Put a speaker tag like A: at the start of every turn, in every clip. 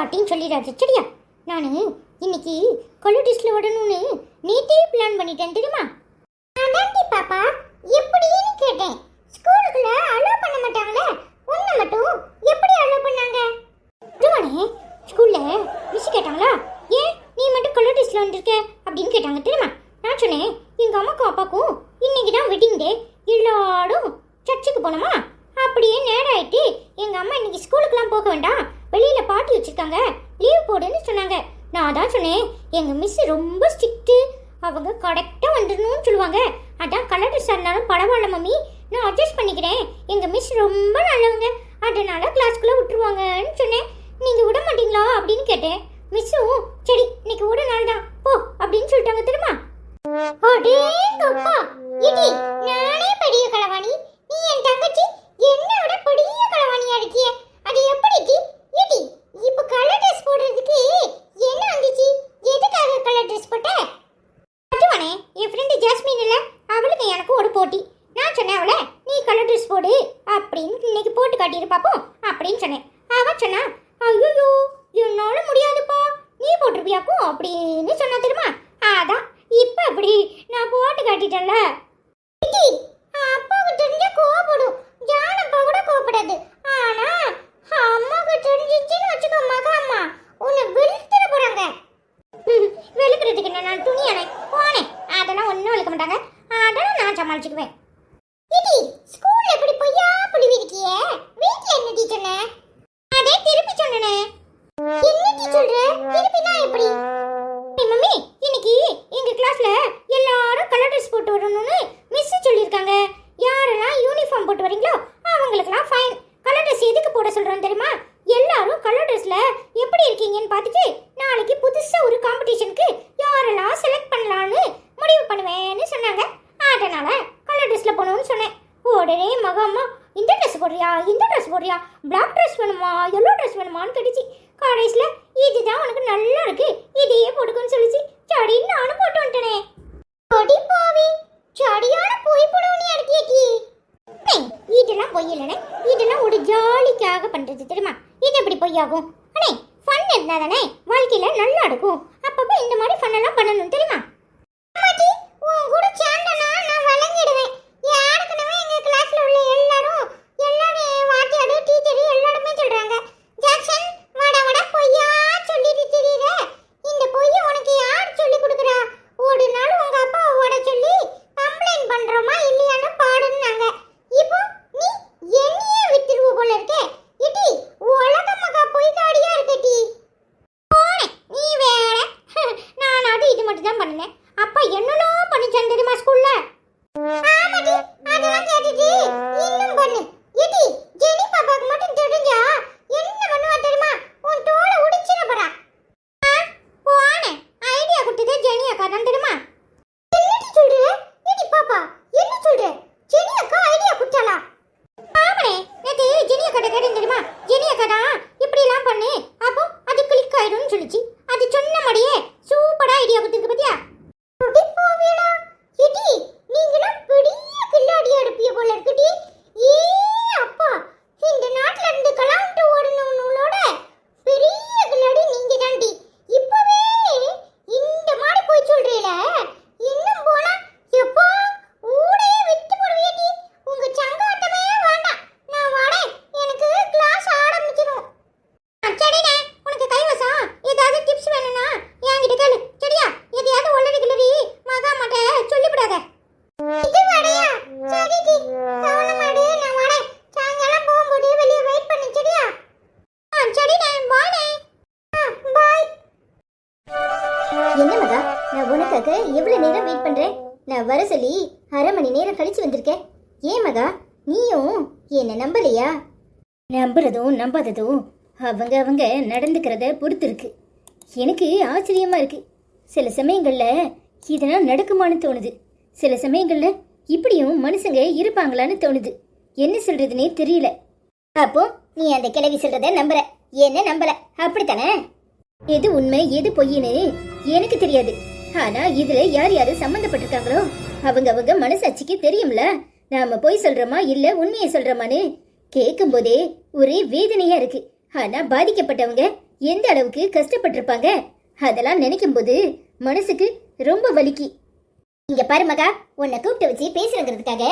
A: யார்ட்டையும் சொல்லிடாது சரியா? நான் இன்னைக்கு கொலடிஸ்ல விடணும்னு நேத்தே பிளான் பண்ணிட்டேன் தெரியுமா? அதான்டி பாப்பா, எப்படின்னு கேட்டேன். ஸ்கூலுக்குள்ள அலோ பண்ண மாட்டாங்களே, உன்னை மட்டும் எப்படி அலோ பண்ணாங்க? ஜோனே ஸ்கூல்ல மிஸ் கேட்டாங்களா, ஏன் நீ மட்டும் கொலடிஸ்ல வந்திருக்க அப்படின்னு கேட்டாங்க தெரியுமா? நான் சொன்னேன், எங்க அம்மாக்கும் அப்பாக்கும் இன்னைக்கு தான் வெட்டிங் டே, எல்லாரும் சர்ச்சுக்கு போனோமா, அப்படியே நேரம் ஆயிட்டு எங்க அம்மா இன்னைக்கு ஸ்கூலுக்குலாம் போக வேண்டாம், வெளியில பார்ட்டி வச்சிருக்காங்க, லீவ் போடுன்னு சொன்னாங்க. நான் தான் சொன்னேன், எங்க மிஸ் ரொம்ப ஸ்ட்ரிக்ட்டு, அவங்க கரெக்டா வந்துடணும்னு சொல்லுவாங்க, அதான் கலர் ட்ரெஸ்ஸாக இருந்தாலும் பரவாயில்ல மம்மி, நான் அட்ஜஸ்ட் பண்ணிக்கிறேன், எங்க மிஸ் ரொம்ப நல்லவங்க, அதனால கிளாஸ்க்குள்ள விட்டுருவாங்கன்னு சொன்னேன். நீங்க விட மாட்டீங்களா அப்படின்னு கேட்டேன். மிஸ்ஸும் சரி இன்னைக்கு விட நாள் தான் போ அப்படின்னு சொல்லிட்டாங்க தெரியுமா? அடேங்கப்பா, இடி நானே பெரிய களவாணி, நீ என் தங்கச்சி என்னை விட பெரிய களவாணியா இருக்கியே, அது எப்படி இடி? இப்ப கலர் ட்ரெஸ் போடுறதுக்கு என்ன வந்துச்சு, எதுக்காக கலர் ட்ரெஸ் போட்ட? அதுவானே என் ஃப்ரெண்டு ஜாஸ்மின் இல்ல, அவளுக்கு எனக்கு ஒரு போட்டி. நான் சொன்னேன் அவளை, நீ கலர் ட்ரெஸ் போடு அப்படின்னு இன்னைக்கு போட்டு காட்டிடு பாப்போம் அப்படின்னு சொன்னேன். அவ சொன்னா, ஐயோ என்னால முடியாதுப்பா, நீ போட்டிருப்பியாக்கும் அப்படின்னு சொன்னா தெரியுமா? அதான் இப்ப அப்படி நான் போட்டு காட்டிட்டேன்ல. அப்பாவுக்கு தெரிஞ்ச கோவப்படும், ஜானப்பா கூட கோவப்படாது, ஆனா அம்மாவுக்கு தெரிஞ்சிச்சுன்னு வச்சுக்கோ மகாம்மா, உன்னை வெளுத்துற போறாங்க. வெளுக்கிறதுக்கு என்ன நான் துணியானே போனேன், அதெல்லாம் ஒன்றும் வெளுக்க மாட்டாங்க, அதெல்லாம் நான் சமாளிச்சுக்குவேன். இடி ஸ்கூல்ல எப்படி பொய்யா புடிவி இருக்கியே, வீட்ல என்ன டீச்சர்ன? அதே திருப்பி சொன்னனே. என்ன டீச்சர் திருப்பினா எப்படி? மம்மி இன்னைக்கு எங்க கிளாஸ்ல எல்லாரும் கலர் ட்ரெஸ் போட்டு வரணும்னு மிஸ் சொல்லிருக்காங்க. யாரெல்லாம் யூனிஃபார்ம் போட்டு வரீங்களோ அவங்களுக்குலாம் ஃபைன். கலர் ட்ரெஸ் எதுக்கு போட சொல்றோம் தெரியுமா? எல்லாரும் கலர் ட்ரெஸ்ல எப்படி இருக்கீங்கன்னு பார்த்துட்டு நாளைக்கு புதுசா ஒரு காம்படிஷனுக்கு யாரெல்லாம் செலக்ட் பண்ணலாம்னு முடிவு பண்ணுவேன்னு சொன்னாங்க. அதனால கலர் ட்ரெஸ்ல போகணும்னு சொன்னேன். உடனே மகம்மா இந்த ட்ரெஸ் போடுறியா, இந்த ட்ரெஸ் போடுறியா, பிளாக் ட்ரெஸ் வேணுமா, எல்லோ ட்ரெஸ் வேணுமான்னு கேட்டுச்சு. கடைசியில் இதுதான் உனக்கு நல்லா இருக்கு, இதையே போட்டுக்கோன்னு சொல்லிச்சு. சடின்னு நானும் போட்டு வந்துட்டேனே. பொடி பாவி, சடியான போய் போடுவனியா இருக்கியக்கி. இதெல்லாம் பொய் இல்லைனே, இதெல்லாம் ஒரு ஜாலிக்காக பண்றது தெரியுமா? இது எப்படி பொய்யாகும்? அண்ணே ஃபன் இருந்தா தானே வாழ்க்கையில நல்லா இருக்கும். அப்பப்போ இந்த மாதிரி ஃபன் எல்லாம் பண்ணணும் தெரியுமா? உன் கூட சேர்ந்தனா நான் வழங்கிடுவேன். யாருக்குனவே எங்க கிளாஸ்ல உள்ள எல்லாரும் வாத்தியாரு டீச்சர் எல்லாருமே சொல்றாங்க, ஜாக்சன் வாடா வாடா பொய்யா சொல்லிட்டு தெரியுற, இந்த பொய்யை உனக்கு யார் சொல்லி கொடுக்குறா? ஒரு நாள் உங்க அப்பா ஓட சொல்லி கம்ப்ளைண்ட் பண்றோமா இல்லையான்னு பாடுனாங்க. இப்போ நீ என்னையே விட்டுருவ போல இருக்கே. இடி உலகமகா பொய்காடியா இருக்கட்டி. போனே நீ வேற. நான் அது இது மட்டும் தான் பண்ணேன். அப்பா என்னெல்லாம் பண்ணிச்சான் தெரியுமா ஸ்கூல்ல? ஆமாடி, அதெல்லாம் கேட்டுட்டு இன்னும் பண்ணு. இடி ஜெனி பாப்பாக்கு மட்டும் தெரிஞ்சா என்ன பண்ணுவா தெரியுமா? உன் தோலை உடிச்சிட போறா. போனே ஐடியா கொடுத்ததே ஜெனி அக்கா தான் தெரியுமா? என்னடி சொல்ற? இடி பாப்பா என்ன சொல்ற? ஜெனி அக்கா ஐடியா கொடுத்தாளா? ஆமாடே, நேத்து ஜெனி அக்கா கேட்டேன் தெரியுமா? ஜெனி அக்கா தான் இப்படி எல்லாம் பண்ணு, அப்போ அது கிளிக் ஆயிடும்னு சொல்லிச்சு. அது சொன்ன மாதிரியே சூப்பரா ஐடியா கொடுத்துருக்கு பாத்தியா? இடி நீங்களாம் பெரிய கில்லாடியா இருப்பிய போல இருக்குடி. ஏ அப்பா, இந்த நாட்டுல இருந்து கலாண்டு ஓடுனவனோட பெரிய கில்லாடி நீங்க தாண்டி. இப்பவே இந்த மாதிரி போய் சொல்றீல, இன்னும் போனா எப்பா ஊரையே விட்டு போடுவீடி. உங்க சங்காட்டமே வேண்டாம், நான் வரேன், எனக்கு கிளாஸ் ஆரம்பிச்சிடும். சரிண்ணே, உனக்கு கைவசம் ஏதாவது டிப்ஸ் வேணும்னா என்கிட்ட கேளு சரியா? எதையாவது ஒல்லடி கிளறி மகாமாட்ட சொல்லிவிடாத. இது வடையா? சரிடி, கவனமாடு, நான் வரேன். சாயங்காலம் போகும்போது வெளியே வெயிட் பண்ணு சரியா? சரிண்ணே, பாய்ண்ணே. பாய்.
B: என்ன மகா, நான் உனக்காக எவ்வளவு நேரம் வெயிட் பண்றேன்? நான் வர சொல்லி அரை மணி நேரம் கழிச்சு வந்திருக்கேன். ஏன் மகா, நீயும் என்ன நம்பலையா? நம்புறதும் நம்பாததும் அவங்க அவங்க நடந்துக்கிறத பொறுத்து இருக்கு. எனக்கு ஆச்சரியமா இருக்கு. சில சமயங்கள்ல இதெல்லாம் நடக்குமான்னு தோணுது, சில சமயங்கள்ல இப்படியும் மனுஷங்க இருப்பாங்களான்னு தோணுது. என்ன சொல்றதுன்னே தெரியல. அப்போ நீ அந்த கிழவி சொல்றத நம்புற, என்ன நம்பல அப்படித்தானே? எது உண்மை எது பொய்ன்னு எனக்கு தெரியாது. ஆனா இதுல யார் யாரு சம்பந்தப்பட்டிருக்காங்களோ அவங்க அவங்க மனசாட்சிக்கு தெரியும்ல, நாம பொய் சொல்றோமா இல்ல உண்மையை சொல்றோமான்னு. கேட்கும் போதே ஒரே வேதனையா இருக்கு. ஆனா பாதிக்கப்பட்டவங்க எந்த அளவுக்கு கஷ்டப்பட்டிருப்பாங்க. அதெல்லாம் நினைக்கும் போது மனசுக்கு ரொம்ப வலிக்கு. இங்க பாரு மகா, உன்னை கூப்பிட்டு வச்சு பேசுறங்கிறதுக்காக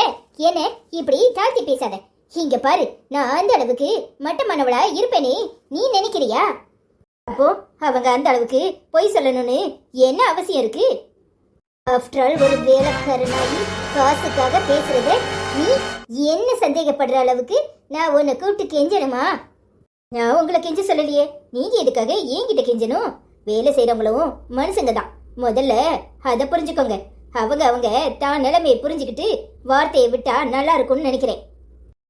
B: என்ன இப்படி தாழ்த்தி பேசாத. இங்க பாரு, நான் அந்த அளவுக்கு மட்டமானவளா இருப்பேனே நீ நினைக்கிறியா? அப்போ அவங்க அந்த அளவுக்கு பொய் சொல்லணும்னு என்ன அவசியம் இருக்கு? ஆஃப்டர் ஆல் ஒரு வேலைக்காரனாகி காசுக்காக பேசுறத நீ என்ன சந்தேகப்படுற அளவுக்கு நான் உன்னை கூப்பிட்டு கெஞ்சணுமா? நான் உங்களை கெஞ்ச சொல்லலையே, நீங்க எதுக்காக என்கிட்ட கெஞ்சணும்? வேலை செய்யறவங்களும் மனுஷங்க தான், முதல்ல அதை புரிஞ்சுக்கோங்க. அவங்க தான் நிலைமையை புரிஞ்சுக்கிட்டு வார்த்தையை விட்டா நல்லா இருக்கும்னு நினைக்கிறேன்.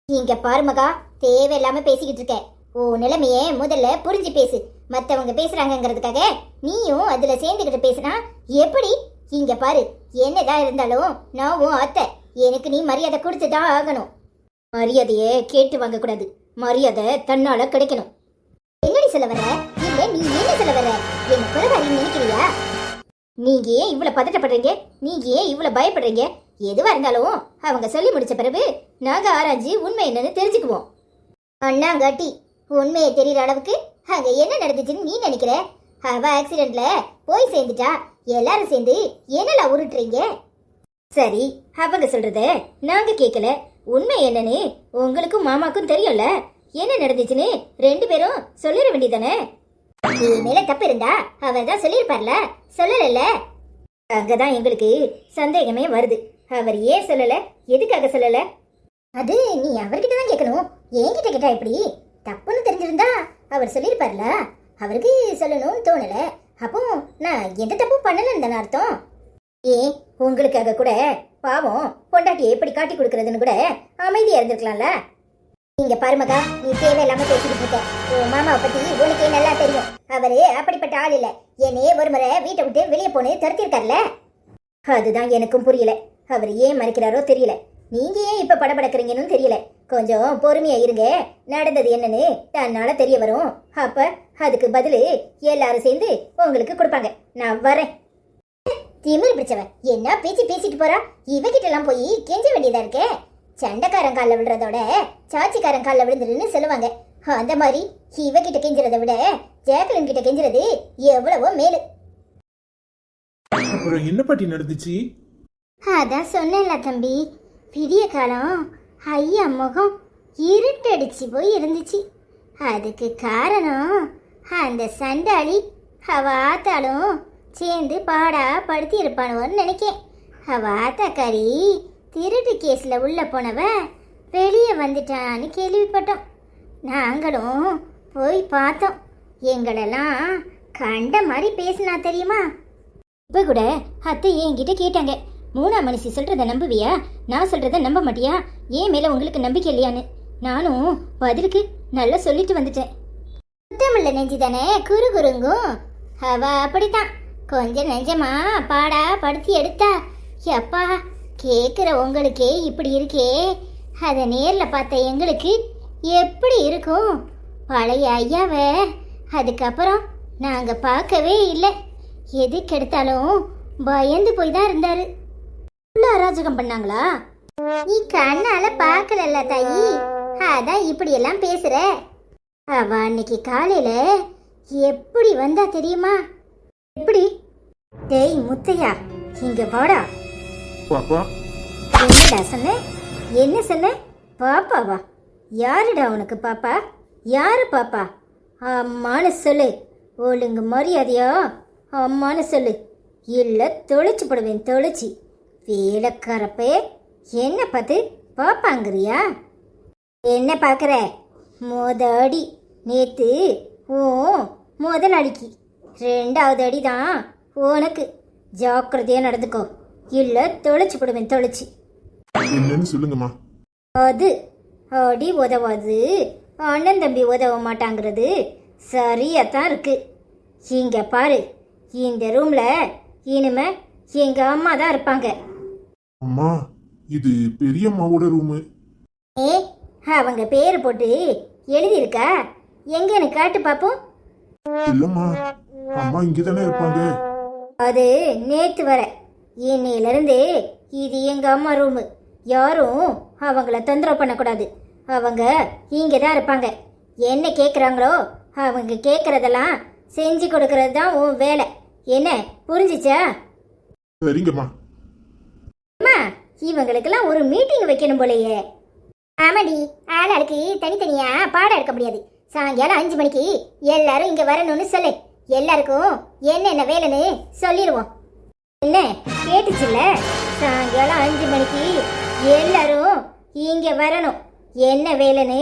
B: இங்க பாருமகா, தேவையில்லாம பேசிக்கிட்டு இருக்க. ஓ நிலைமைய முதல்ல புரிஞ்சு பேசு. மத்தவங்க பேசுறாங்கிறதுக்காக நீயும் அதுல சேர்ந்துகிட்டு பேசுனா எப்படி? இங்க பாரு, என்னதான் இருந்தாலும் நான் உன் அத்தை, எனக்கு நீ மரியாதை கொடுத்துதான் ஆகணும். மரியாதைய கேட்டு வாங்க கூடாது, மரியாதை தன்னால கிடைக்கணும். என்னடி சொல்ல வர? இல்ல நீ என்ன சொல்ல வர? என்ன குறைவாரி நினைக்கிறியா? நீங்க ஏன் இவ்வளவு பதட்டப்படுறீங்க? நீங்க ஏன் இவ்வளவு பயப்படுறீங்க? எதுவா இருந்தாலும் அவங்க சொல்லி முடிச்ச பிறகு நாங்க ஆராய்ச்சி உண்மை என்னன்னு தெரிஞ்சுக்குவோம். அண்ணாங்காட்டி உண்மையை தெரியற அளவுக்கு அங்க என்ன நடந்துச்சுன்னு நீ நினைக்கிற? அவ ஆக்சிடென்ட்ல போய் சேர்ந்துட்டா, எல்லாரும் சேர்ந்து என்னெல்லாம் உருட்டுறீங்க? சரி, அவங்க சொல்றத நாங்க கேட்கல. உண்மை என்னன்னு உங்களுக்கும் மாமாக்கும் தெரியும்ல. என்ன நடந்துச்சுன்னு 2 பேரும் சொல்லிட வேண்டியதானே? நீ மேல தப்பு இருந்தா அவர் தான் சொல்லியிருப்பார்ல, சொல்லல. அங்கதான் எங்களுக்கு சந்தேகமே வருது. அவர் ஏன் சொல்லல, எதுக்காக சொல்லல? அது நீ அவர்கிட்ட தான் கேட்கணும். என்கிட்ட கேட்டா எப்படி? தப்புன்னு தெரிஞ்சிருந்தா அவர் சொல்லியிருப்பார்ல. அவருக்கு சொல்லணும்னு தோணல. அப்போ நான் எந்த தப்பும் பண்ணலன்னு தானே அர்த்தம். ஏன் உங்களுக்காக கூட பாவம் பொண்டாட்டி எப்படி காட்டி கொடுக்கறதுன்னு கூட அமைதியா இருந்திருக்கலாம்ல. நீங்க பாருமகா, நீ தேவையில்லாம பேசிக்கிட்டு இருக்க. உன் மாமாவை பத்தி உனக்கே நல்லா தெரியும். அவரு அப்படிப்பட்ட ஆள் இல்ல. என்னையே ஒரு முறை வீட்டை விட்டு வெளியே போன்னு தடுத்திருக்காருல. அதுதான் எனக்கும் புரியல. அவர் ஏன் மறைக்கிறாரோ தெரியல. நீங்க ஏன் இப்ப படபடக்குறீங்கன்னு தெரியல. கொஞ்சம் பொறுமையா இருங்க. நடந்தது என்னன்னு தன்னால தெரிய வரும். அப்ப அதுக்கு பதிலு எல்லாரும் சேர்ந்து உங்களுக்கு கொடுப்பாங்க. நான் வரேன். திமிரு பிடிச்சவன் என்ன பேச்சு பேசிட்டு போறா? இவகிட்ட எல்லாம் போய் கெஞ்ச வேண்டியதா இருக்கே. சண்டைக்காரன் காலில் விழுறதோட சாட்சிக்காரன் காலில் விழுந்துருன்னு சொல்லுவாங்க. அந்த மாதிரி இவகிட்ட கெஞ்சுறதை விட ஜாக்லின் கிட்ட கெஞ்சுறது எவ்வளவோ மேலு.
C: அப்புறம் என்ன பாட்டி நடந்துச்சு?
A: அதான் சொன்னேன்ல தம்பி, விடிய காலம் ஐயா முகம் இருட்டடிச்சு போய் இருந்துச்சு. அதுக்கு காரணம் அந்த சண்டாளி அவ ஆத்தாலும் சேர்ந்து பாடா படுத்தி இருப்பானுவோன்னு நினைக்கேன். அவ ஆத்தாக்காரி திருட்டு கேஸ்ல உள்ள போனவ வெளியே வந்துட்டான்னு கேள்விப்பட்டோம். நாங்களும் போய் பார்த்தோம். எங்களெல்லாம் கண்ட மாதிரி பேசினா தெரியுமா?
B: இப்ப கூட அத்தை என்கிட்ட கேட்டாங்க, 3ஆம் மனுஷி சொல்றத நம்புவியா, நான் சொல்றத நம்ப மாட்டியா, ஏன் மேல உங்களுக்கு நம்பிக்கை இல்லையான்னு. நானும் பதிலுக்கு நல்லா சொல்லிட்டு வந்துட்டேன்.
A: சுத்தமில்ல நெஞ்சு தானே குறு குறுங்கும். அவ அப்படித்தான் கொஞ்சம் நெஞ்சமா பாடா படுத்தி எடுத்தா. எப்பா, கேட்குற உங்களுக்கே இப்படி இருக்கே, அதை நேரில் பார்த்த எங்களுக்கு எப்படி இருக்கும்? பழைய ஐயாவை அதுக்கப்புறம் நாங்கள் பார்க்கவே இல்லை. எதுக்கு எடுத்தாலும் பயந்து போய் தான் இருந்தாரு.
B: உள்ள அராஜகம் பண்ணாங்களா?
A: நீ கண்ணால பார்க்கலல்ல தாயி, அதான் இப்படியெல்லாம் பேசுற. அவ அன்னைக்கு காலையில எப்படி வந்தா தெரியுமா?
B: எப்படி? டேய் முத்தையா, இங்க வாடா.
C: பாப்பா,
B: என்னடா சொன்ன? என்ன சொன்ன? பாப்பாவா? யாருடா உனக்கு பாப்பா? யாரு பாப்பா? அம்மானு சொல்லு. ஒழுங்கு மரியாதையா அம்மானு சொல்லு, இல்லை தொலைச்சு போடுவேன். தொலைச்சி வேலைக்காரப்பே என்ன பார்த்து பாப்பாங்கிறியா? என்ன பார்க்குற? அடி நேத்து ஓ முதலாளிக்கு, 2வது அடி தான் உனக்கு. ஜாக்கிரதையாக நடந்துக்கோ, இல்லை தொலைச்சு போடுவேன். தொலைச்சி
C: என்னன்னு சொல்லுங்கம்மா.
B: அது அடி உதவாது, அண்ணன் தம்பி உதவ மாட்டாங்கிறது சரியாத்தான் இருக்கு. இங்க பாரு, இந்த ரூம்ல இனிமே எங்க அம்மா தான் இருப்பாங்க.
C: அம்மா, இது பெரியம்மாவோட ரூமு.
B: ஏ, அவங்க பேரு போட்டு எழுதியிருக்கா? எங்கன்னு காட்டு பாப்போம்.
C: இல்லம்மா, அம்மா இங்கதானே இருப்பாங்க.
B: அது நேத்து வர, இன்னையிலிருந்து இது எங்க அம்மா ரூமு. யாரும் அவங்கள தொந்தரவு பண்ணக்கூடாது. அவங்க இங்கே தான் இருப்பாங்க. என்ன கேட்குறாங்களோ அவங்க கேட்கறதெல்லாம் செஞ்சு கொடுக்கறது தான் உன் வேலை. என்ன புரிஞ்சிச்சா?
C: சரிங்கம்மா.
B: அம்மா, இவங்களுக்கெல்லாம் ஒரு மீட்டிங் வைக்கணும் போலயே.
A: ஆமாடி, ஆளாளுக்கு தனித்தனியா பாடம் எடுக்க முடியாது. சாயங்காலம் 5 மணிக்கு எல்லாரும் இங்க வரணும்னு சொல்லு. எல்லாருக்கும் என்னென்ன வேலைன்னு சொல்லிடுவோம்.
B: என்ன கேட்டுச்சுல்ல? சாயங்காலம் 5 மணிக்கு எல்லாரும் இங்க வரணும். என்ன வேலைன்னு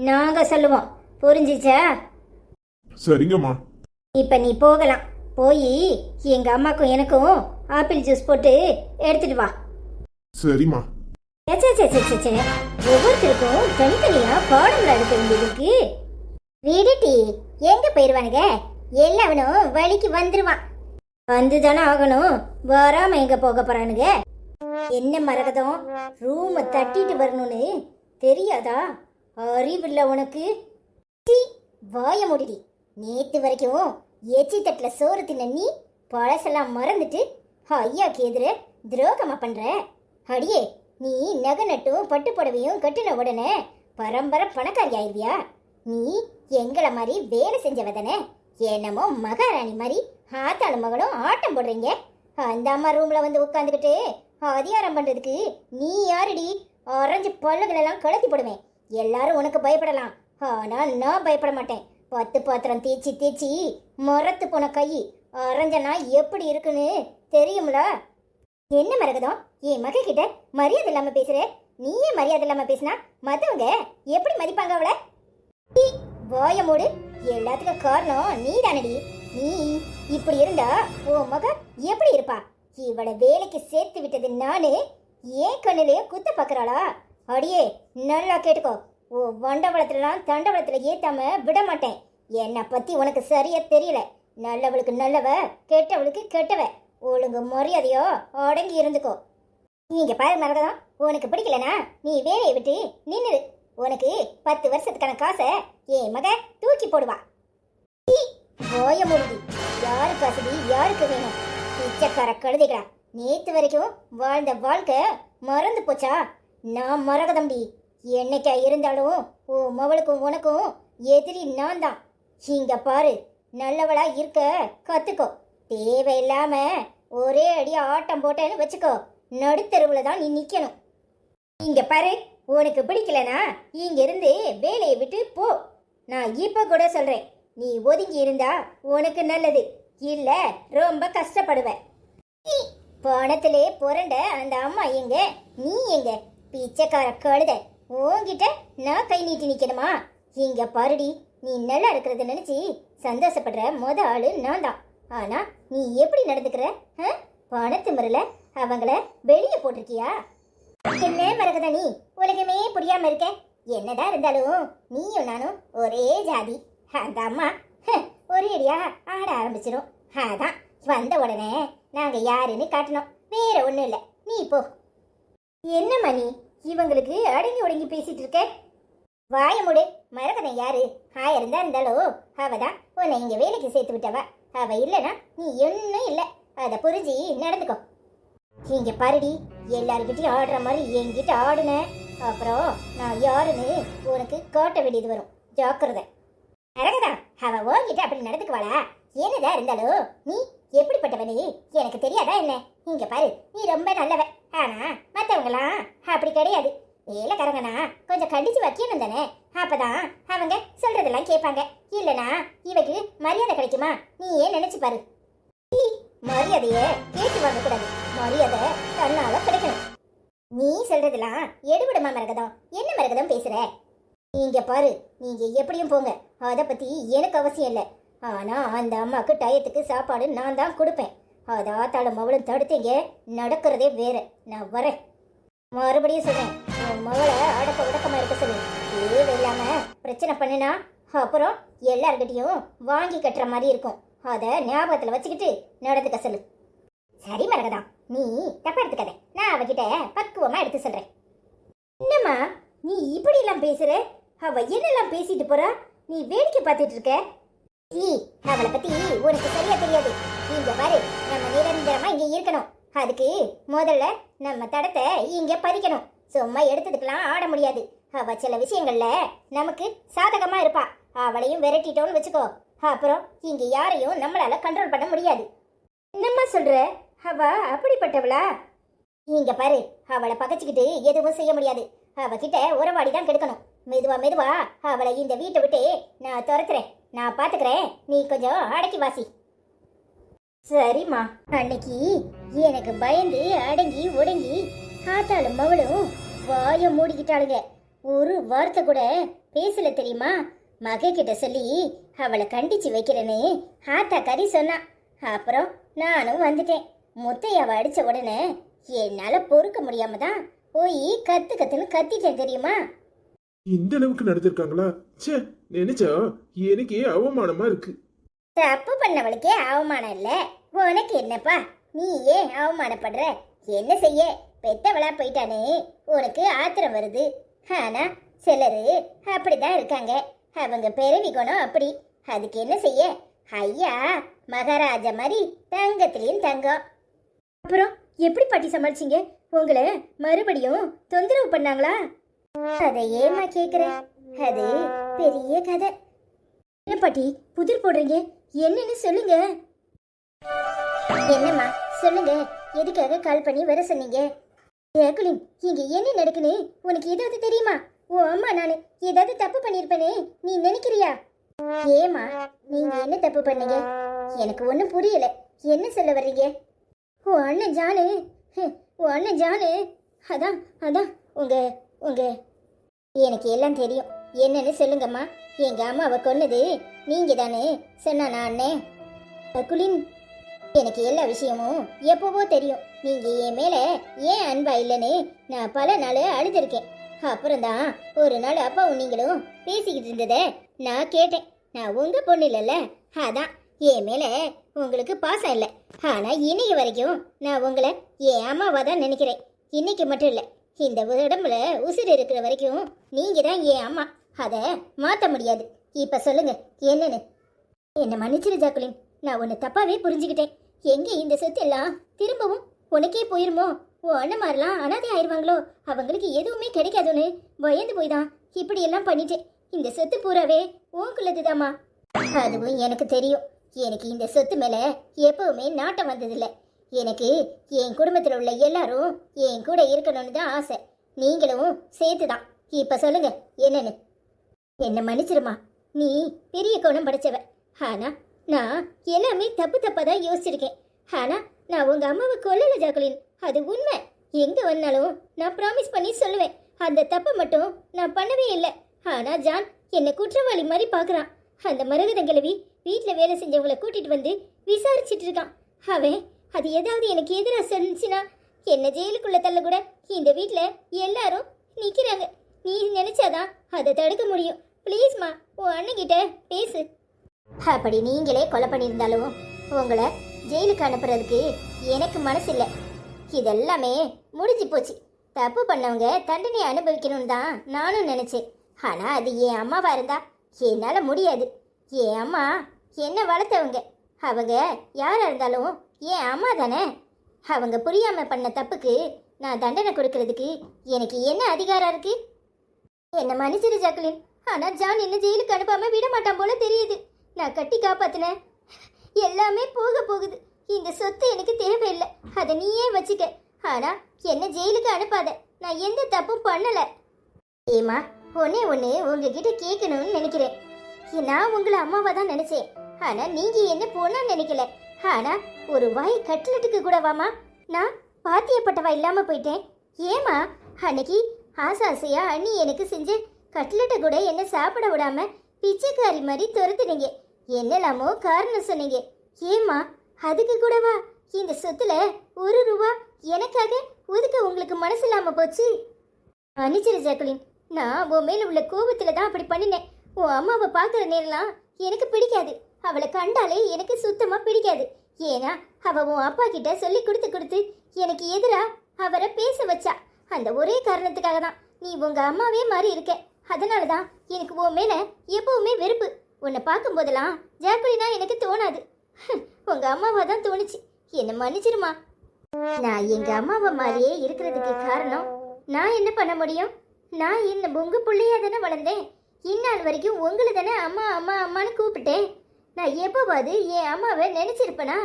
B: நாங்க சொல்லுவோம். புரிஞ்சிச்சா?
C: சரிங்கம்மா.
B: இப்ப நீ போகலாம். போய் எங்க அம்மாக்கும் எனக்கும் ஆப்பிள் ஜூஸ் போட்டு எடுத்துட்டு வா.
C: சரிம்மா.
B: ஒவ்வொருத்தருக்கும் தனித்தனியா பாடம்ல எடுக்க வேண்டியதுக்கு.
A: விடுட்டி, எங்க போயிருவானுங்க? எல்லாவனும் வழிக்கு வந்துருவான்.
B: வந்துதானே ஆகணும். வராம எங்க போக போறானுங்க? என்ன மரகதம், ரூமை தட்டிட்டு வரணும்னு தெரியாதா? அறிவில்ல உனக்கு?
A: வாய முடிடி. நேத்து வரைக்கும் எச்சி தட்டுல சோறு தின்ன நீ பழசெல்லாம் மறந்துட்டு ஐயாக்கு எதிர துரோகமா பண்ற. அடியே, நீ நகை நட்டும் பட்டு புடவையும் கட்டின உடனே பரம்பரை பணக்காரி ஆயிருவியா? நீ எங்களை மாதிரி வேலை செஞ்சவ தானே. என்னமோ மகாராணி மாதிரி ஆத்தாளும் மகளும் ஆட்டம் போடுறீங்க. அந்த அம்மா ரூம்ல வந்து உட்காந்துக்கிட்டு அதிகாரம் பண்றதுக்கு நீ யாருடி? அரைஞ்சு பல்லுகளெல்லாம் கலத்தி போடுவேன். எல்லாரும் உனக்கு பயப்படலாம், ஆனா நான் பயப்பட மாட்டேன். 10 பாத்திரம் தேய்ச்சி தேய்ச்சி மரத்து போன கை அரைஞ்சனா எப்படி இருக்குன்னு தெரியும்ல? என்ன மரகதம், என் மக கிட்ட மரியாதை இல்லாம பேசுற? நீயே மரியாதை இல்லாம பேசினா மத்தவங்க எப்படி மதிப்பாங்க அவளை? வாய மூடு. எல்லாத்துக்கும் காரணம் நீ தானடி. நீ இப்படி இருந்தா உன் மக எப்படி இருப்பா? இவளை வேலைக்கு சேர்த்து விட்டது நானு. ஏன் கண்ணிலேயே குத்த பாக்குறாளா? அடியே, நல்லா கேட்டுக்கோ. ஓ வண்டவளத்துலாம் தண்டவளத்துல ஏத்தாம விட மாட்டேன். என்னை பத்தி உனக்கு சரியா தெரியல. நல்லவளுக்கு நல்லவ, கெட்டவளுக்கு கெட்டவ. ஒழுங்கு மரியாதையோ அடங்கி இருந்துக்கோ. நீங்க பாரு மரகதம், உனக்கு பிடிக்கலனா நீ வேலையை விட்டு நின்னுரு. உனக்கு 10 வருஷத்துக்கான காசை என் மக தூக்கி போடுவா. போய முடியுது. யாரு காசுடி யாருக்கு வேணும்? பிச்சைக்கார கழுதைகளா, நேத்து வரைக்கும் வாழ்ந்த வாழ்க்கை மறந்து போச்சா? நான் மரகதம்டி. என்னைக்கா இருந்தாலும் உன் மவளுக்கும் உனக்கும் எதிரி நான் தான். இங்க பாரு, நல்லவளா இருக்க கத்துக்கோ. தேவையில்லாம ஒரே அடி ஆட்டம் போட்டேன்னு வச்சுக்கோ, நடுத்தருவுல தான் நீ நிக்கணும். இங்க பாரு, உனக்கு பிடிக்கலனா இங்க இருந்து வேலையை விட்டு போ. நான் இப்ப கூட சொல்றேன், நீ ஒதுங்கி இருந்தா உனக்கு நல்லது. இல்ல ரொம்ப கஷ்டப்படுவ. பணத்திலே புரண்ட அந்த அம்மா எங்க, நீ எங்க? பிச்சைக்கார கழுத, உன்கிட்ட நான் கை நீட்டி நிக்கணுமா? இங்க பாருடி, நீ நல்லா இருக்கிறத நினைச்சு சந்தோஷப்படுற முத ஆளு நான் தான். ஆனா நீ எப்படி நடந்துக்கிற? பணத்து முறையில அவங்கள வெளியே போட்டிருக்கியா? என்ன மரகதா, நீ உலகமே புரியாம இருக்க. என்னதான் இருந்தாலும் நீயும் நானும் ஒரே ஜாதி. அந்த அம்மா ஒரே அடியா ஆட ஆரம்பிச்சிடும். அதான் வந்த உடனே நாங்க யாருன்னு காட்டணும், வேற ஒண்ணும் இல்ல. நீ போ. என்னம்மா நீ இவங்களுக்கு அடங்கி ஒடங்கி பேசிட்டு இருக்க? வாய மூடு. மரகதன் யாரு? ஆயிரம் தான் இருந்தாலும் அவதான் உன்னை இங்க வேலைக்கு சேர்த்து விட்டவ. அவ இல்லனா நீ ஒன்னும் இல்ல. அத புரிஞ்சு நடந்துக்கோ. இங்க பாருடி, எல்லாருக்கிட்டையும் ஆடுற மாதிரி என்கிட்ட ஆடுன அப்புறம் நான் யாருன்னு உனக்கு காட்ட வேண்டியது வரும். ஜாக்கிரதை. மரகதா, அவ உன்கிட்ட அப்படி நடந்துக்குவாளா? என்னதான் இருந்தாலும் நீ எப்படிப்பட்டவனே எனக்கு தெரியாதா என்ன? இங்க பாரு, நீ ரொம்ப நல்லவ. ஆனா மத்தவங்களாம் அப்படி கிடையாது. வேலைக்காரங்கனா கொஞ்சம் கண்டிச்சு வைக்கணும் தானே. அப்பதான் அவங்க சொல்றதெல்லாம் கேட்பாங்க. இல்லனா இவக்கு மரியாதை கிடைக்குமா? நீ ஏன் நினைச்சு பாரு. மரியாதைய கேட்டு வாங்க கூடாது, மரியாதை தன்னால கிடைக்கணும். நீ சொல்றதெல்லாம் எடுபடுமா மரகதம்? என்ன மரகதம் பேசுற? நீங்க பாரு, நீங்க எப்படியும் போங்க, அத பத்தி எனக்கு அவசியம் இல்லை. ஆனா அந்த அம்மாக்கு டயத்துக்கு சாப்பாடு நான் தான் கொடுப்பேன். அதா தலை மவளும் தடுத்தீங்க, நடக்கிறதே வேற. நான் வரேன். மறுபடியும் சொல்றேன், உன் மவளை அடக்க உடக்கமா இருக்க சொல்லு. தேவையில்லாம பிரச்சனை பண்ணினா அப்புறம் எல்லார்கிட்டையும் வாங்கி கட்டுற மாதிரி இருக்கும். அத ஞாபகத்துல வச்சுக்கிட்டு நடந்துக்க சொல்லு. சரி மரகதா, நீ தப்பா எடுத்துக்காத. நான் அவகிட்ட பக்குவமா எடுத்து சொல்றேன். என்னம்மா நீ இப்படி எல்லாம் பேசுற? அவ என்னெல்லாம் பேசிட்டு போறா, நீ வேடிக்கை பார்த்துட்டு இருக்க. அவளை பத்தி உனக்கு சரியா தெரியாது. இங்க பாரு, நம்ம நிரந்தரமா இங்க இருக்கணும். அதுக்கு முதல்ல நம்ம தடத்தை இங்க பதிக்கணும். சும்மா எடுத்ததுக்கெல்லாம் ஆட முடியாது. அவ சில விஷயங்கள்ல நமக்கு சாதகமா இருப்பா.
B: அவளையும் விரட்டிட்டோன்னு வச்சுக்கோ, அப்புறம் இங்க யாரையும் நம்மளால கண்ட்ரோல் பண்ண முடியாது. என்னம்மா சொல்ற? அவ அப்படிப்பட்டவளா? இங்க பாரு, அவளை பகச்சுக்கிட்டு எதுவும் செய்ய முடியாது. அவகிட்ட உறவாடி தான் கெடுக்கணும். மெதுவா மெதுவா அவளை இந்த வீட்டை விட்டு நான் துரத்துறேன். நான் பாத்துக்கிறேன், நீ கொஞ்சம் அடக்கி வாசி. சரிம்மா. அன்னைக்கு எனக்கு பயந்து அடங்கி ஒடுங்கி ஆத்தாளும் மவளும் வாய மூடிக்கிட்டாளுங்க. ஒரு வார்த்தை கூட பேசல தெரியுமா? மக கிட்ட சொல்லி அவளை கண்டிச்சு வைக்கிறேன்னு ஆத்தா கறி சொன்னா. அப்புறம் நானும் வந்துட்டேன். முத்தையாவை அடிச்ச உடனே என்னால பொறுக்க முடியாம தான் போய் கத்துன்னு கத்திட்டேன் தெரியுமா?
C: இந்த அளவுக்கு நடந்திருக்காங்களா? ச்சே, நினைச்சா எனக்கே அவமானமா இருக்கு.
B: தப்பு பண்ணவளுக்கே அவமானம் இல்ல, உனக்கு என்னப்பா? நீ ஏன் அவமானப்படுற? என்ன செய்ய, பெத்தவளா போயிட்டானே உனக்கு ஆத்திரம் வருது. ஆனா சிலரு அப்படிதான் இருக்காங்க. அவங்க பிறவி குணம் அப்படி. அதுக்கு என்ன செய்ய? ஐயா மகாராஜா மாதிரி தங்கத்திலையும் தங்கம். அப்புறம் எப்படி பாட்டி சமாளிச்சீங்க? உங்களை மறுபடியும் தொந்தரவு பண்ணாங்களா? அதை ஏமா கேக்குற? அது பெரிய கதை. என்ன பாட்டி புதிர் போடுறீங்க? என்னன்னு சொல்லுங்க. என்னம்மா சொல்லுங்க, எதுக்காக கால் பண்ணி வர சொன்னீங்க? ஜாக்குலின், இங்க என்ன நடக்குன்னு உனக்கு ஏதாவது தெரியுமா? ஓ அம்மா, நானு ஏதாவது தப்பு பண்ணிருப்பேனே நீ நினைக்கிறியா? ஏமா, நீங்க என்ன தப்பு பண்ணீங்க? எனக்கு ஒண்ணும் புரியல. என்ன சொல்ல வர்றீங்க? ஓ அண்ணன் ஜானு, ஓ அண்ணன் ஜானு, அதான் அதான் உங்க உங்க எனக்கு எல்லாம் தெரியும். என்னன்னு சொல்லுங்கம்மா. எங்க அம்மாவை கொன்னது நீங்க தானே சொன்னா அண்ணே? ஜாக்குலின், எனக்கு எல்லா விஷயமும் எப்பவோ தெரியும். நீங்க என் மேல ஏன் அன்பா இல்லைன்னு நான் பல நாள் அழுதுருக்கேன். அப்புறம்தான் ஒரு நாள் அப்பாவும் நீங்களும் பேசிக்கிட்டு இருந்தத நான் கேட்டேன். நான் உங்க பொண்ணு இல்லைல்ல, அதான் என் மேல உங்களுக்கு பாசம் இல்லை. ஆனா இன்னைக்கு வரைக்கும் நான் உங்களை என் அம்மாவா தான் நினைக்கிறேன். இன்னைக்கு மட்டும் இல்லை, இந்த உடம்புல உசுறு இருக்கிற வரைக்கும் நீங்க தான் என் அம்மா. அதை மாற்ற முடியாது. இப்ப சொல்லுங்க என்னன்னு. என்னை மன்னிச்சிரு ஜாக்குலின், நான் உன்னை தப்பாவே புரிஞ்சுக்கிட்டேன். எங்க இந்த சொத்து எல்லாம் திரும்பவும் உனக்கே போயிருமோ? ஓ அண்ணமாரெல்லாம் அனாதை ஆயிடுவாங்களோ, அவங்களுக்கு எதுவுமே கிடைக்காதுன்னு பயந்து போய் தான் இப்படி எல்லாம் பண்ணிட்டேன். இந்த சொத்து பூராவே உனக்குள்ளதுதாம்மா. அதுவும் எனக்கு தெரியும். எனக்கு இந்த சொத்து மேல எப்பவுமே நாட்டம் வந்ததில்லை. எனக்கு என் குடும்பத்தில் உள்ள எல்லாரும் என் கூட இருக்கணும்னு தான் ஆசை. நீங்களும் சேர்த்துதான். இப்ப சொல்லுங்க என்னன்னு. என்ன மன்னிச்சிருமா, நீ பெரிய குணம் படைச்சவ. ஆனா நான் எல்லாமே தப்பு தப்பா தான் யோசிச்சிருக்கேன். ஆனா நான் உங்க அம்மாவை கொல்லல ஜாக்குலின், அது உண்மை. எங்க வந்தாலும் நான் ப்ராமிஸ் பண்ணி சொல்லுவேன், அந்த தப்பை மட்டும் நான் பண்ணவே இல்லை. ஆனா ஜான் என்னை குற்றவாளி மாதிரி பார்க்குறான். அந்த மரகதங்கிழவி வீட்டில் வேலை செஞ்சவங்களை கூட்டிட்டு வந்து விசாரிச்சுட்டு இருக்கான். அவன் அது ஏதாவது எனக்கு எதிராக சொல்லிச்சுன்னா என்ன ஜெயிலுக்குள்ள தள்ள கூட இந்த வீட்டில் எல்லாரும் நிற்கிறாங்க. நீ நினைச்சாதான் அதை தடுக்க முடியும். ப்ளீஸ்மா, உன் அண்ணங்கிட்ட பேசு. அப்படி நீங்களே கொலை பண்ணியிருந்தாலும் உங்களை ஜெயிலுக்கு அனுப்புறதுக்கு எனக்கு மனசு இல்லை. இதெல்லாமே முடிஞ்சு போச்சு. தப்பு பண்ணவங்க தண்டனை அனுபவிக்கணும்னு தான் நானும் நினைச்சேன். ஆனா அது என் அம்மாவா இருந்தா என்னால முடியாது. என் அம்மா என்ன வளர்த்தவங்க. அவங்க யாரா இருந்தாலும் என் அம்மா தானே. அவங்க புரியாம பண்ண தப்புக்கு நான் தண்டனை கொடுக்கறதுக்கு எனக்கு என்ன அதிகாரம் இருக்கு? என்ன மன்னிச்சிரு ஜாக்குலின். ஆனா ஜான் என்ன ஜெயிலுக்கு அனுப்பாம விட மாட்டான் போல தெரியுது. நான் கட்டி காப்பாத்தினேன், எல்லாமே போக போகுது. இந்த சொத்து எனக்கு தேவையில்லை, அதை நீயே வச்சுக்க. ஆனா என்ன ஜெயிலுக்கு அனுப்பாத, நான் எந்த தப்பும் பண்ணல. ஏமா, ஒன்னே ஒன்று உங்ககிட்ட கேட்கணும்னு நினைக்கிறேன். நான் உங்களை அம்மாவா தான் நினைச்சேன். ஆனா நீங்க என்ன பொண்ணா நினைக்கல. ஆனா ஒரு வாய் கட்லெட்டுக்கு கூட வாமா நான் பாத்தியப்பட்டவா இல்லாம போயிட்டேன். ஏமா, அன்னைக்கு ஆசாசையா அண்ணி எனக்கு செஞ்ச கட்லெட்டை கூட என்ன சாப்பிட விடாம பிச்சைக்காரி மாதிரி துரத்துனீங்க. என்னெல்லாமோ காரணம் சொன்னீங்க. ஏமா, அதுக்கு கூடவா இந்த சொத்துல ஒரு ரூபா எனக்காக ஒதுக்க உங்களுக்கு மனசு இல்லாம போச்சு? மன்னிச்சிரு ஜாக்குலின், நான் உன் மேல உள்ள கோபத்துல தான் அப்படி பண்ணினேன். உன் அம்மாவை பார்க்குற நேரம்லாம் எனக்கு பிடிக்காது. அவளை கண்டாலே எனக்கு சுத்தமா பிடிக்காது. ஏன்னா அவ உன் அப்பா கிட்ட சொல்லி கொடுத்து எனக்கு எதிரா அவரை பேச வச்சா. அந்த ஒரே காரணத்துக்காக தான் நீ உங்க அம்மாவே மாறி இருக்க. அதனால தான் எனக்கு உன் மேல எப்பவுமே வெறுப்பு. உன்னை பார்க்கும் போதெல்லாம் ஜாக்குலினா எனக்கு தோணாது, உங்க அம்மாவா தான் தோணுச்சு. என்ன மன்னிச்சிருமா. நான் எங்க அம்மாவை மாதிரியே இருக்கிறதுக்கு காரணம் நான் என்ன பண்ண முடியும்? நான் என்ன உங்க பிள்ளையா தானே வளர்ந்தேன். இந்நாள் வரைக்கும் உங்களை தானே அம்மா அம்மா அம்மான்னு கூப்பிட்டேன். நான் எப்போவாது என் அம்மாவை நினைச்சிருப்பேனா?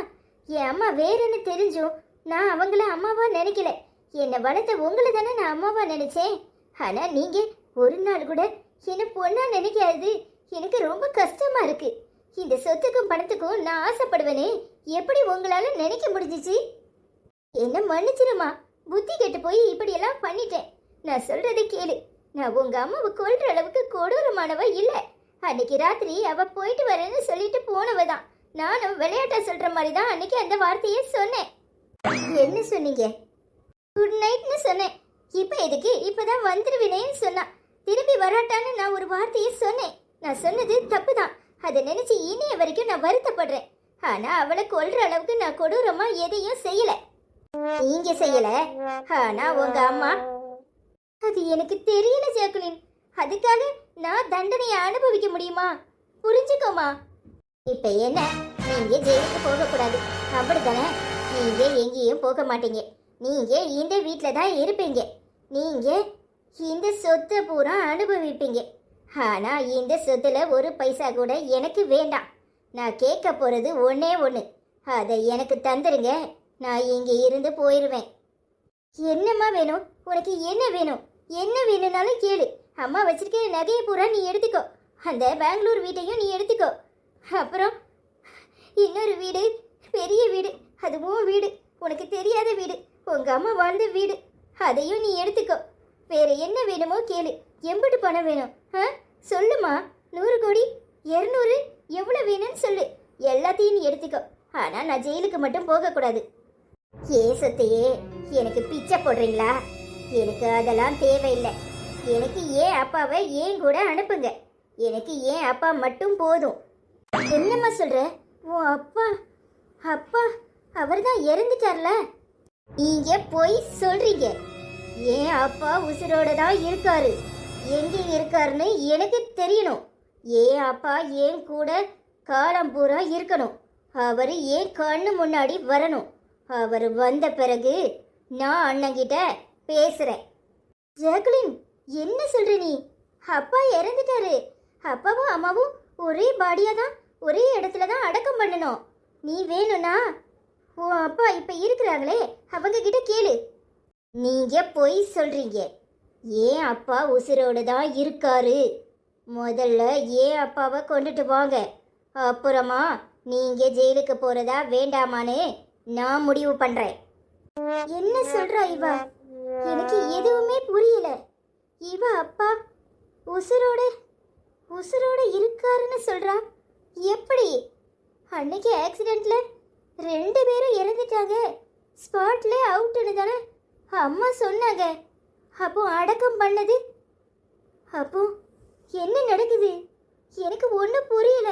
B: என் அம்மா வேறன்னு தெரிஞ்சும் நான் அவங்கள அம்மாவா நினைக்கல. என்னை வளர்த்த உங்களை தானே நான் அம்மாவா நினைச்சேன். ஆனா நீங்க ஒரு நாள் கூட என்ன பொண்ணா நினைக்காது. எனக்கு ரொம்ப கஷ்டமா இருக்கு. இந்த சொத்துக்கும் பணத்துக்கும் நான் ஆசைப்படுவேனே, எப்படி உங்களால நினைக்க முடிஞ்சிச்சு? என்ன மன்னிச்சிருமா, புத்தி கெட்டு போய் இப்படியெல்லாம் பண்ணிட்டேன். நான் சொல்றதை கேளு. நான் உங்க அம்மாவை கொல்ற அளவுக்கு கொடூரமானவ இல்ல. அன்னைக்கு ராத்திரி அவ போயிட்டு வரேன்னு சொல்லிட்டு போனவ தான். நானும் விளையாட்டா சொல்ற மாதிரி தான் அன்னைக்கு அந்த வார்த்தையை சொன்னேன். என்ன சொன்னீங்க? குட் நைட்னு சொன்னேன். இப்ப எதுக்கு இப்பதான் வந்துருவினேன்னு சொன்னா. திரும்பி வராட்டான்னு நான் ஒரு வார்த்தையை சொன்னேன். நான் சொன்னது தப்பு தான். அதை நினைச்சு இனிய வரைக்கும் நான் வருத்தப்படுறேன். ஆனா அவளை கொல்ற அளவுக்கு நான் கொடூரமா எதையும் செய்யல. நீங்க செய்யல, ஆனா உங்க அம்மா. அது எனக்கு தெரியல ஜாக்குலின். அதுக்காக நான் தண்டனையை அனுபவிக்க முடியுமா? புரிஞ்சுக்கோமா. இப்ப என்ன, நீங்க ஜெயிலுக்கு போக கூடாது, அப்படித்தானே? நீங்க எங்கேயும் போக மாட்டீங்க. நீங்க இந்த வீட்ல தான் இருப்பீங்க. நீங்க இந்த சொத்தை பூரா அனுபவிப்பீங்க. ஆனா இந்த சொத்துல ஒரு பைசா கூட எனக்கு வேண்டாம். நான் கேட்க போறது ஒன்னே ஒன்று. அதை எனக்கு தந்துருங்க. நான் இங்க இருந்து போயிடுவேன். என்னம்மா வேணும் உனக்கு? என்ன வேணும்? என்ன வேணும்னாலும் கேளு. அம்மா வச்சிருக்கிற நகையை பூரா நீ எடுத்துக்கோ. அந்த பெங்களூர் வீட்டையும் நீ எடுத்துக்கோ. அப்புறம் இன்னொரு வீடு, பெரிய வீடு, அதுவும் வீடு, உனக்கு தெரியாத வீடு, உங்க அம்மா வாழ்ந்த வீடு, அதையும் நீ எடுத்துக்கோ. வேற என்ன வேணுமோ கேளு. எம்பிட்டு பணம் வேணும்? சொல்லுமா. 100 கோடி, 200, எவ்வளோ வேணும்னு சொல்லு. எல்லாத்தையும் நீ எடுத்துக்கோ. ஆனா நான் ஜெயிலுக்கு மட்டும் போகக்கூடாது. ஏ சொத்தையே, எனக்கு பிச்சை போடுறீங்களா? எனக்கு அதெல்லாம் தேவையில்லை. எனக்கு ஏன் அப்பாவை ஏன் கூட அனுப்புங்க. எனக்கு ஏன் அப்பா மட்டும் போதும். என்னம்மா சொல்ற? உன் அப்பா அப்பா அவர் தான் இறந்துட்டார்ல. நீங்க போய் சொல்றீங்க. ஏன் அப்பா உசுரோட தான் இருக்காரு. எங்க இருக்காருன்னு எனக்கு தெரியணும். ஏன் அப்பா ஏன் கூட காலம் பூரா இருக்கணும். அவர் ஏன் கண்ணு முன்னாடி வரணும். அவர் வந்த பிறகு நான் அண்ணங்கிட்ட பேசுறேன். ஜாக்குலின், என்ன சொல்ற நீ? அப்பா இறந்துட்டாரு. அப்பாவும் அம்மாவும் ஒரே பாடியா தான், ஒரே இடத்துல தான் அடக்கம் பண்ணணும். நீ வேணும்னா உன் அப்பா இப்ப இருக்கிறாங்களே அவங்க கிட்ட கேளு. நீங்க போய் சொல்றீங்க. ஏன் அப்பா உசுரோடு தான் இருக்காரு. முதல்ல ஏன் அப்பாவை கொண்டுட்டு வாங்க. அப்புறமா நீங்க ஜெயிலுக்கு போறதா வேண்டாமான்னு நான் முடிவு பண்றேன். என்ன சொல்றா இவ? எனக்கு எதுவுமே புரியல. இவ அப்பா உசுரோட இருக்காருன்னு சொல்றா. எப்படி? அன்னைக்கு ஆக்சிடென்ட்ல 2 பேரும் இறந்துட்டாங்க. ஸ்பாட்ல அவுட்னு தானே அம்மா சொன்னாங்க. அப்போ அடக்கம் பண்ணது. அப்போ என்ன நடக்குது? எனக்கு ஒன்றும் புரியல.